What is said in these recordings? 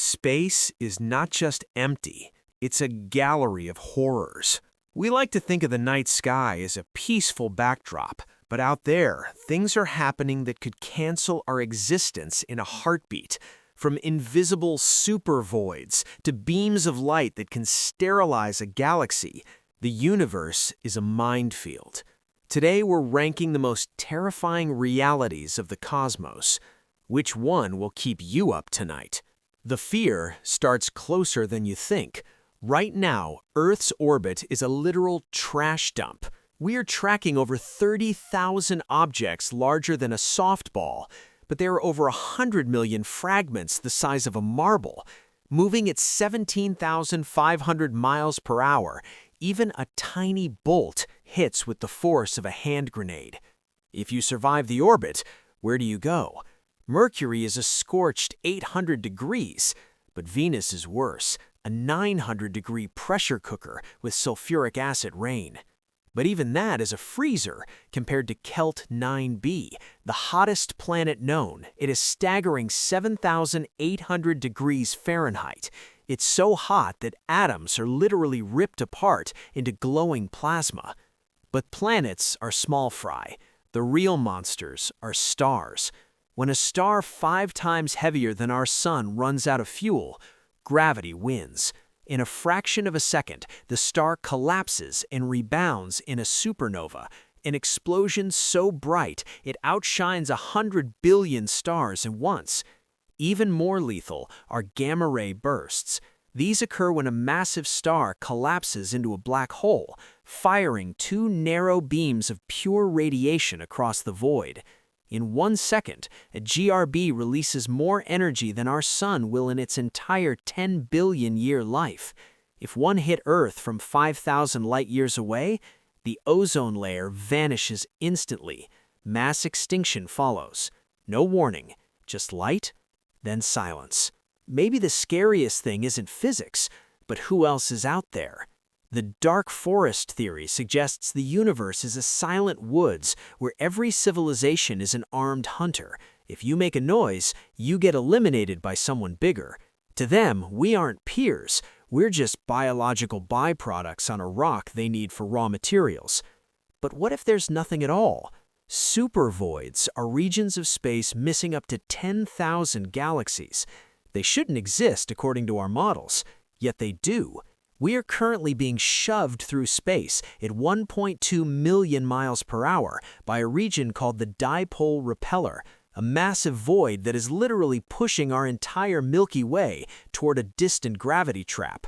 Space is not just empty, it's a gallery of horrors. We like to think of the night sky as a peaceful backdrop, but out there, things are happening that could cancel our existence in a heartbeat. From invisible supervoids to beams of light that can sterilize a galaxy, the universe is a minefield. Today, we're ranking the most terrifying realities of the cosmos. Which one will keep you up tonight? The fear starts closer than you think. Right now, Earth's orbit is a literal trash dump. We are tracking over 30,000 objects larger than a softball, but there are over 100 million fragments the size of a marble. Moving at 17,500 miles per hour, even a tiny bolt hits with the force of a hand grenade. If you survive the orbit, where do you go? Mercury is a scorched 800 degrees, but Venus is worse, a 900-degree pressure cooker with sulfuric acid rain. But even that is a freezer compared to Kelt 9b, the hottest planet known. It is staggering 7,800 degrees Fahrenheit. It's so hot that atoms are literally ripped apart into glowing plasma. But planets are small fry. The real monsters are stars. When a star 5 times heavier than our sun runs out of fuel, gravity wins. In a fraction of a second, the star collapses and rebounds in a supernova, an explosion so bright it outshines 100 billion stars at once. Even more lethal are gamma-ray bursts. These occur when a massive star collapses into a black hole, firing 2 narrow beams of pure radiation across the void. In 1 second, a GRB releases more energy than our sun will in its entire 10 billion-year life. If one hit Earth from 5,000 light-years away, the ozone layer vanishes instantly. Mass extinction follows. No warning, just light, then silence. Maybe the scariest thing isn't physics, but who else is out there? The dark forest theory suggests the universe is a silent woods where every civilization is an armed hunter. If you make a noise, you get eliminated by someone bigger. To them, we aren't peers. We're just biological byproducts on a rock they need for raw materials. But what if there's nothing at all? Supervoids are regions of space missing up to 10,000 galaxies. They shouldn't exist according to our models, yet they do. We are currently being shoved through space at 1.2 million miles per hour by a region called the dipole repeller, a massive void that is literally pushing our entire Milky Way toward a distant gravity trap.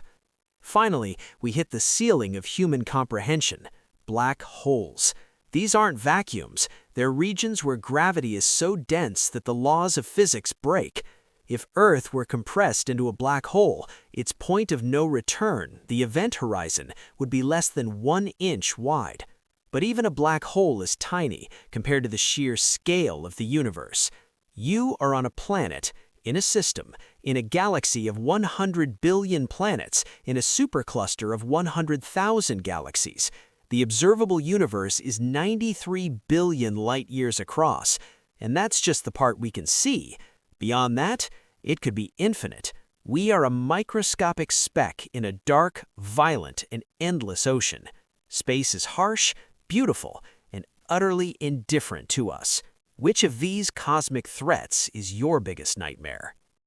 Finally, we hit the ceiling of human comprehension: black holes. These aren't vacuums. They're regions where gravity is so dense that the laws of physics break. If Earth were compressed into a black hole, its point of no return, the event horizon, would be less than 1 inch wide. But even a black hole is tiny compared to the sheer scale of the universe. You are on a planet, in a system, in a galaxy of 100 billion planets, in a supercluster of 100,000 galaxies. The observable universe is 93 billion light-years across, and that's just the part we can see. Beyond that, it could be infinite. We are a microscopic speck in a dark, violent, and endless ocean. Space is harsh, beautiful, and utterly indifferent to us. Which of these cosmic threats is your biggest nightmare?